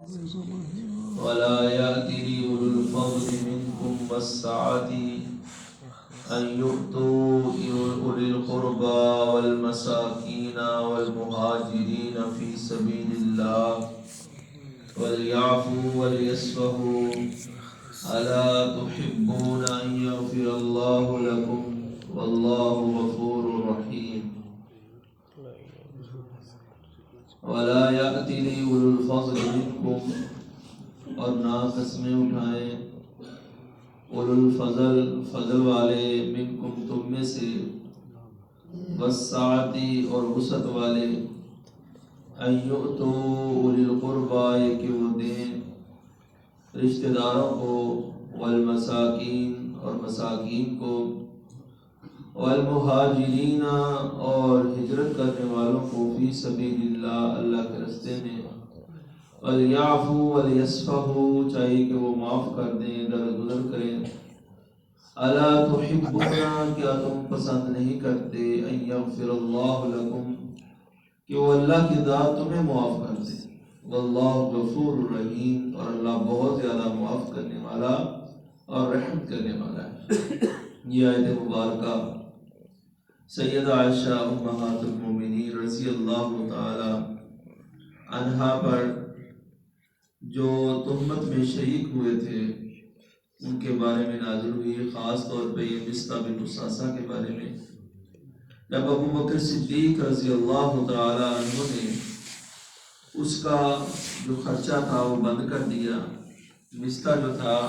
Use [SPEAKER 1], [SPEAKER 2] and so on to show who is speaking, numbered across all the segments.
[SPEAKER 1] ولا يأتي أولو الفضل منكم والسعة أن يؤتوا أولي القربى والمساكين والمهاجرين في سبيل الله وليعفوا وليصفحوا ألا تحبون أن يغفر الله لكم والله غفور رحيم ولا يأتي أولو الفضل منكم اور نہ قسمیں اٹھائیں اولو الفضل فضل والے منکم تم میں سے والسعتی اور وسعت والے ان یؤتوا اولی القربى کہ وہ دیں رشتہ داروں کو والمساکین اور مساکین کو والمہاجرین اور ہجرت کرنے والوں کو فی سبیل اللہ اللہ کے راستے میں وَلْيَعْفُوا وَلْيَصْفَحُوا چاہیے کہ وہ معاف کر دیں درگزر کریں أَلَا تُحِبُّونَ کیا تم پسند نہیں کرتے أَن يَغْفِرَ اللَّهُ لَكُمْ کہ وہ اللہ کی ذات تمہیں معاف کر دے وَاللَّهُ غَفُورٌ رَحِيمٌ اور اللہ بہت زیادہ معاف کرنے والا اور رحم کرنے والا ہے۔ یہ آیت مبارکہ سیدہ عائشہ امہات المومنین رضی اللہ تعالی عنہا پر جو تہمت میں شریک ہوئے تھے ان کے بارے میں نازل ہوئی، خاص طور پہ یہ مصطح بن اساسہ کے بارے میں۔ جب ابو بکر صدیق رضی اللہ تعالی عنہ نے اس کا جو خرچہ تھا وہ بند کر دیا، مصطح جو تھا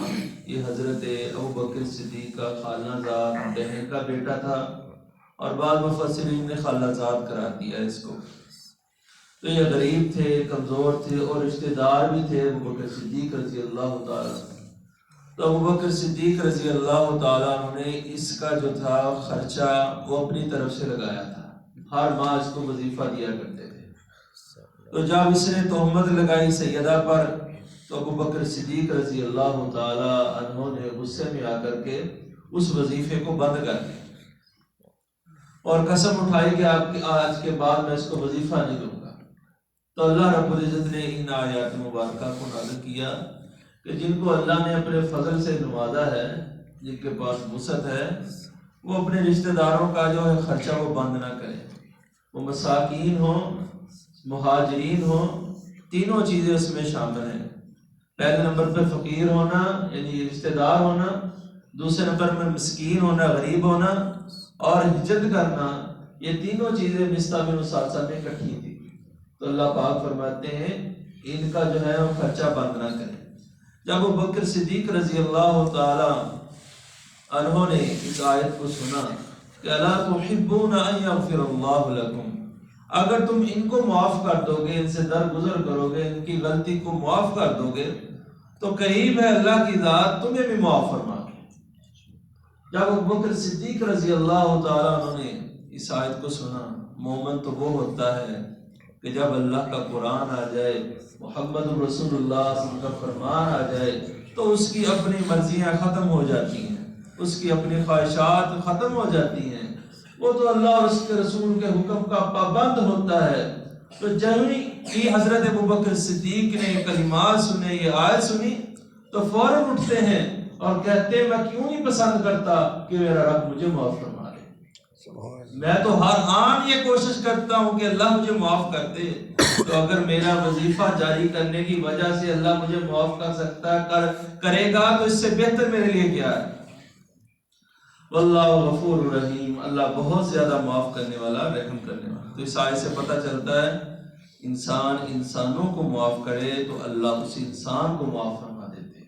[SPEAKER 1] یہ حضرت ابو بکر صدیق کا خالہ زاد بہن کا بیٹا تھا اور بعض مفسرین نے خالہ زاد قرار دیا اس کو۔ تو یہ غریب تھے، کمزور تھے اور رشتہ دار بھی تھے ابو بکر صدیق رضی اللہ تعالیٰ۔ تو ابو بکر صدیق رضی اللہ تعالیٰ نے اس کا جو تھا خرچہ وہ اپنی طرف سے لگایا تھا، ہر ماہ اس کو وظیفہ دیا کرتے تھے۔ تو جب اس نے تہمت لگائی سیدہ پر تو ابو بکر صدیق رضی اللہ تعالیٰ عنہ نے غصے میں آ کر کے اس وظیفے کو بند کر دیا اور قسم اٹھائی کہ آج کے بعد میں اس کو وظیفہ نہیں دوں گا۔ تو اللہ رب العزت نے ان آیات مبارکہ کو نازل کیا کہ جن کو اللہ نے اپنے فضل سے نوازا ہے، جن کے پاس وسعت ہے، وہ اپنے رشتہ داروں کا جو ہے خرچہ وہ بند نہ کریں، وہ مساکین ہوں، مہاجرین ہوں، تینوں چیزیں اس میں شامل ہیں۔ پہلے نمبر پہ فقیر ہونا یعنی رشتہ دار ہونا، دوسرے نمبر میں مسکین ہونا غریب ہونا، اور ہجرت کرنا، یہ تینوں چیزیں مصطح بن اساسہ میں اکٹھی تھی۔ تو اللہ پاک فرماتے ہیں ان کا جو ہے وہ خرچہ بند نہ کریں۔ جب ابو بکر صدیق رضی اللہ تعالی عنہ نے اس آیت کو سنا کہ الا تحبون ان یغفر اللہ لکم، اگر تم ان کو معاف کر دو گے، ان سے درگزر کرو گے، ان کی غلطی کو معاف کر دو گے تو قریب ہے اللہ کی ذات تمہیں بھی معاف فرما گے۔ جب ابو بکر صدیق رضی اللہ تعالیٰ عنہ نے اس آیت کو سنا، مومن تو وہ ہوتا ہے کہ جب اللہ کا قرآن آ جائے، محمد رسول اللہ صلی اللہ علیہ وسلم کا فرمان آ جائے تو اس کی اپنی مرضیاں ختم ہو جاتی ہیں، اس کی اپنی خواہشات ختم ہو جاتی ہیں، وہ تو اللہ اور اس کے رسول کے حکم کا پابند ہوتا ہے۔ تو جب ہی حضرت ابو بکر صدیق نے یہ کلمات سنے، یہ آیت سنی تو فوراً اٹھتے ہیں اور کہتے ہیں میں کیوں نہیں پسند کرتا کہ میرا رب مجھے معاف فرما دے، میں تو ہر آن یہ کوشش کرتا ہوں کہ اللہ مجھے معاف کر دے، تو اگر میرا وظیفہ جاری کرنے کی وجہ سے اللہ مجھے معاف کر سکتا ہے کرے گا تو اس سے بہتر میرے لیے کیا ہے۔ واللہ غفور رحیم، اللہ بہت زیادہ معاف کرنے والا، رحم کرنے والا۔ تو اس آیت سے پتہ چلتا ہے انسان انسانوں کو معاف کرے تو اللہ اس انسان کو معاف فرما دیتے ہیں۔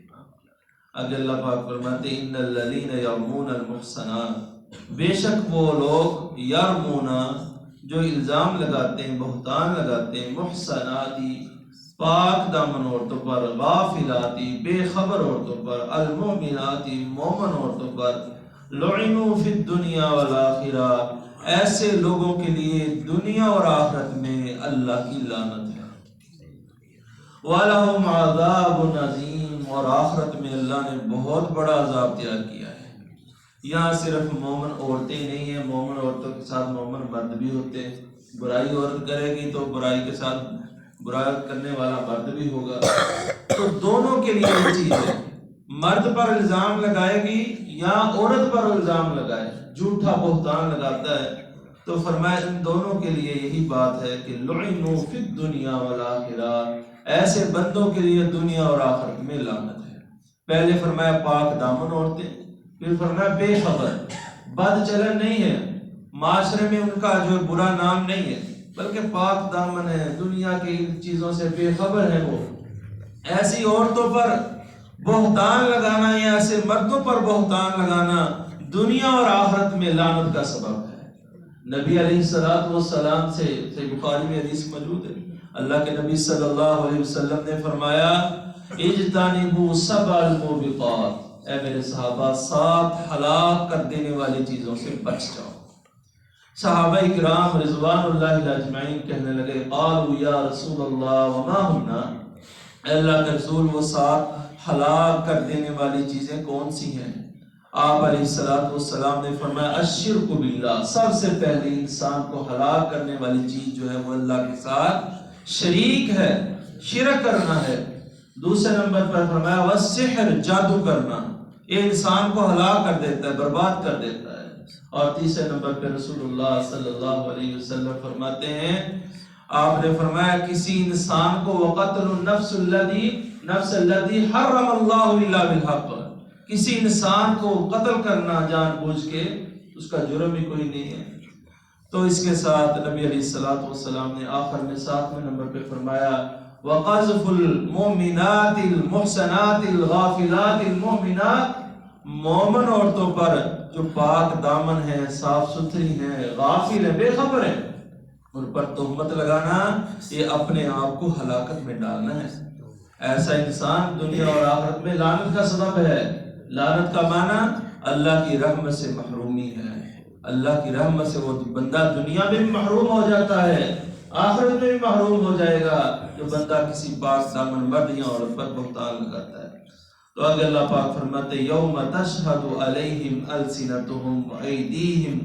[SPEAKER 1] اگر اللہ پاک فرماتے ان الذین یرمون المحصنات، بے شک وہ لوگ یرمون جو الزام لگاتے ہیں، بہتان لگاتے ہیں، محصناتی پاک دامن عورتوں پر، غافلاتی بے خبر عورتوں پر، المؤمناتی مومن عورتوں پر، لعنوا فی الدنیا والآخرہ، ایسے لوگوں کے لیے دنیا اور آخرت میں اللہ کی لعنت ہے۔ وَلَهُمْ عَذَابٌ عَظِيمٌ، اور آخرت میں اللہ نے بہت بڑا عذاب تیار کیا ہے۔ یہاں صرف مومن عورتیں نہیں ہیں، مومن عورتوں کے ساتھ مومن مرد بھی ہوتے ہیں۔ برائی عورت کرے گی تو برائی کے ساتھ برائی کرنے والا مرد بھی ہوگا، تو دونوں کے لیے یہ چیز ہے، مرد پر الزام لگائے گی یا عورت پر الزام لگائے، جھوٹا بہتان لگاتا ہے، تو فرمایا ان دونوں کے لیے یہی بات ہے کہ لعنوا فی الدنیا والآخرہ، ایسے بندوں کے لیے دنیا اور آخرت میں لعنت ہے۔ پہلے فرمایا پاک دامن عورتیں، پھر فرمایا بے خبر، بد چلن نہیں ہے، معاشرے میں ان کا جو برا نام نہیں ہے، بلکہ پاک دامن ہے، دنیا کی ان چیزوں سے بے خبر ہے، وہ ایسی عورتوں پر بہتان لگانا یا ایسے مردوں پر بہتان لگانا دنیا اور آخرت میں لعنت کا سبب ہے۔ نبی علیہ السلام سے بخاری میں حدیث موجود ہے، اللہ کے نبی صلی اللہ علیہ وسلم نے فرمایا اجتنبوا سبع الموبقات، اے میرے صحابہ 7 ہلاک کر دینے والی چیزوں سے بچ جاؤ۔ صحابہ کرام رضوان اللہ علیہ اجمعین کہنے لگے قالوا یا رسول اللہ وما ہن، اے اللہ کے رسول وہ 7 ہلاک کر دینے والی چیزیں کون سی ہیں؟ آپ علیہ السلام نے فرمایا الشرک باللہ، سب سے پہلے انسان کو ہلاک کرنے والی چیز جو ہے وہ اللہ کے ساتھ شریک ہے، شرک کرنا ہے۔ دوسرے نمبر پر فرمایا والسحر، جادو کرنا، یہ انسان کو ہلاک کر دیتا ہے، برباد کر دیتا ہے۔ اور تیسرے نمبر پہ رسول اللہ صلی اللہ علیہ وسلم فرماتے ہیں، آپ نے فرمایا کسی انسان کو وقتل النفس الذی حرم اللہ الا بالحق، کسی انسان کو قتل کرنا جان بوجھ کے اس کا جرم ہی کوئی نہیں ہے۔ تو اس کے ساتھ نبی علیہ السلام نے آخر میں 7ویں نمبر پہ فرمایا وقذف المؤمنات المحسنات الغافلات المؤمنات، مومن عورتوں پر جو پاک دامن ہے، صاف ستھری ہیں، غافل ہیں، بے خبر ہیں، ان پر تہمت لگانا یہ اپنے آپ کو ہلاکت میں ڈالنا ہے۔ ایسا انسان دنیا اور آخرت میں لعنت کا سبب ہے۔ لعنت کا معنی اللہ کی رحمت سے محرومی ہے، اللہ کی رحمت سے وہ بندہ دنیا میں بھی محروم ہو جاتا ہے، آخرت میں بھی محروم ہو جائے گا جو بندہ کسی پاک دامن مرد یا عورت پر بہتان لگاتا ہے۔ تو آگے اللہ پاک فرماتے یوم تشہد علیہم السنتہم وایدیہم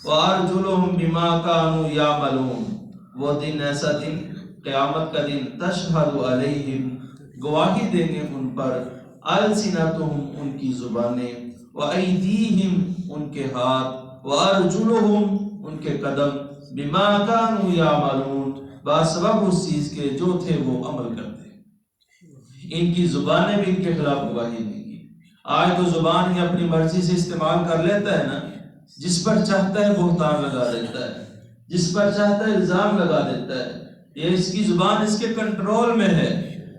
[SPEAKER 1] وارجلہم بما کانوا یعملون، وہ دن ایسا دن، قیامت کا دن، تشہد علیہم، گواہی دیں گے ان پر، السنتہم، ان کی زبانیں، وایدیہم، ان کے ہاتھ، وارجلہم، ان کے قدم، بما کانوا یعملون، بسبب اس چیز کے جو تھے وہ عمل کرتے۔ ان کی زبانیں بھی ان کے خلاف گواہی دیں گی۔ آج تو زبان ہی اپنی مرضی سے استعمال کر لیتا ہے نا، جس پر چاہتا ہے بہتان لگا دیتا ہے، جس پر چاہتا ہے الزام لگا دیتا ہے، یہ اس کی زبان اس کے کنٹرول میں ہے۔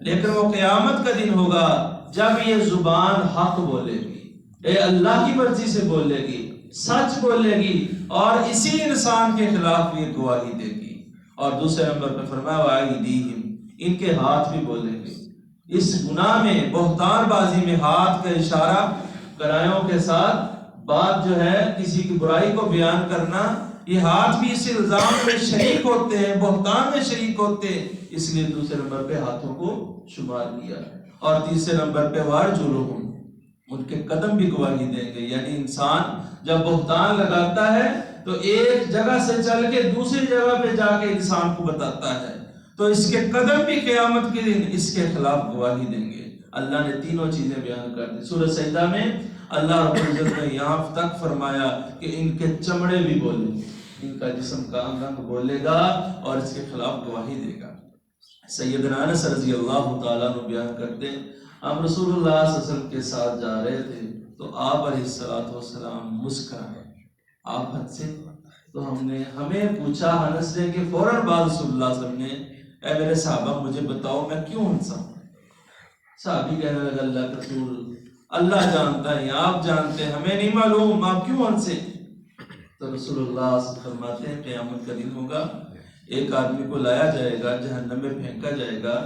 [SPEAKER 1] لیکن وہ قیامت کا دن ہوگا جب یہ زبان حق بولے گی، یہ اللہ کی مرضی سے بولے گی، سچ بولے گی، اور اسی انسان کے خلاف یہ گواہی دے گی۔ اور دوسرے نمبر پہ فرمایا وایدیہم، ان کے ہاتھ بھی بولیں گے۔ اس گناہ میں، بہتان بازی میں ہاتھ کا اشارہ کرایوں کے ساتھ بات جو ہے کسی کی برائی کو بیان کرنا، یہ ہاتھ بھی اس الزام میں شریک ہوتے ہیں، بہتان میں شریک ہوتے ہیں، اس لیے دوسرے نمبر پہ ہاتھوں کو شمار کیا۔ اور تیسرے نمبر پہ وارجلہم، ان کے قدم بھی گواہی دیں گے۔ یعنی انسان جب بہتان لگاتا ہے تو ایک جگہ سے چل کے دوسری جگہ پہ جا کے انسان کو بتاتا ہے، تو اس کے قدم بھی قیامت کے دن اس کے خلاف گواہی دیں گے۔ اللہ نے تینوں چیزیں بیان کر دی۔ سورہ سجدہ میں اللہ رب العزت نے یہاں تک فرمایا کہ ان کے چمڑے بھی بولیں گے، ان کا جسم کا انگ بولے گا اور اس کے خلاف گواہی دے گا۔ سیدنا انس رضی اللہ تعالیٰ عنہ بیان کرتے ہیں، ہم رسول اللہ صلی اللہ علیہ وسلم کے ساتھ جا رہے تھے تو آپ علیہ السلام مسکرائے، آپ ہنسے، تو ہمیں پوچھا انس نے کہ فوراً بعد رسول اللہ صلی اللہ علیہ وسلم نے، اے میرے صحابہ مجھے بتاؤ میں کیوں ہنسا ہوں؟ صحابی کہنے لگا اللہ کے رسول، اللہ جانتا ہے، آپ جانتے ہیں، ہمیں نہیں معلوم، آپ کیوں ہنسے؟ تو رسول اللہ صلی اللہ علیہ وسلم فرماتے ہیں قیامت کا دن ہوگا، ایک آدمی کو لایا جائے گا، جہنم میں پھینکا جائے گا،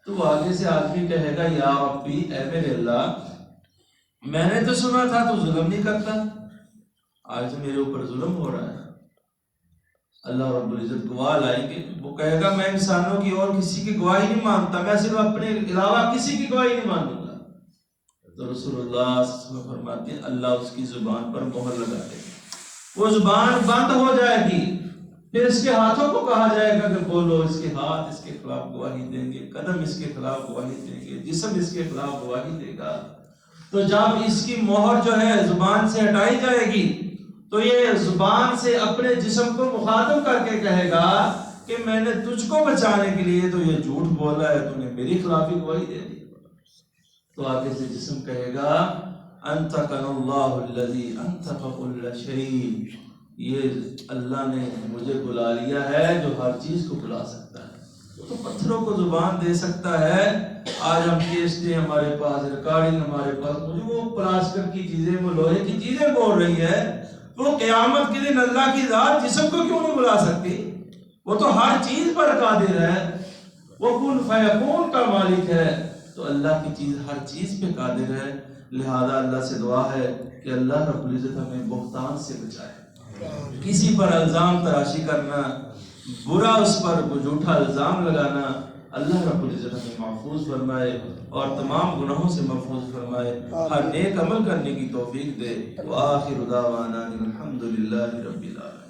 [SPEAKER 1] تو وہ آگے سے آدمی کہے گا یا ربی، اے میرے اللہ، میں نے تو سنا تھا تو ظلم نہیں کرتا، آج میرے اوپر ظلم ہو رہا ہے۔ اللہ رب العزت گواہ لائیں گے، وہ کہے گا میں انسانوں کی اور کسی کی گواہی نہیں مانتا، میں صرف اپنے علاوہ کسی کی گواہی نہیں مانوں گا۔ تو رسول اللہ صلی اللہ علیہ وسلم فرماتے ہیں اللہ اس کی زبان پر مہر لگا دے گا، وہ زبان بند ہو جائے گی، پھر اس کے ہاتھوں کو کہا جائے گا کہ بولو، اس کے ہاتھ اس کے خلاف گواہی دیں گے، قدم اس کے خلاف گواہی دیں گے، جسم اس کے خلاف گواہی دے گا۔ تو جب اس کی مہر جو ہے زبان سے ہٹائی جائے گی تو یہ زبان سے اپنے جسم کو مخاطب کر کے کہے گا کہ میں نے تجھ کو بچانے کے لیے تو یہ جھوٹ بولا ہے، تو نے میری خلافی گواہی دے دی۔ تو آگے سے جسم کہے گا انطقنا اللہ الذی انطق کل شیء، یہ اللہ نے مجھے بلا لیا ہے جو ہر چیز کو بلا سکتا ہے، تو پتھروں کو زبان دے سکتا ہے۔ آج ہم کیسٹیں ہمارے پاس، ریکارڈنگ ہمارے پاس، مجھے وہ پلاسٹر کی چیزیں، وہ لوہے کی چیزیں بول رہی ہے، وہ قیامت کے دن اللہ کی ذات جسم کو کیوں نہیں بلا سکتی؟ وہ تو ہر چیز پر قادر ہے، وہ کن فیکون کا مالک ہے، تو اللہ کی چیز ہر چیز پہ قادر ہے۔ لہذا اللہ سے دعا ہے کہ اللہ رب العزت ہمیں بہتان سے بچائے، کسی پر الزام تراشی کرنا، برا اس پر جھوٹا الزام لگانا، اللہ رب العزت ہمیں محفوظ فرمائے اور تمام گناہوں سے محفوظ فرمائے، ہر نیک عمل کرنے کی توفیق دے۔ وآخر دعوانا الحمدللہ رب العالمین۔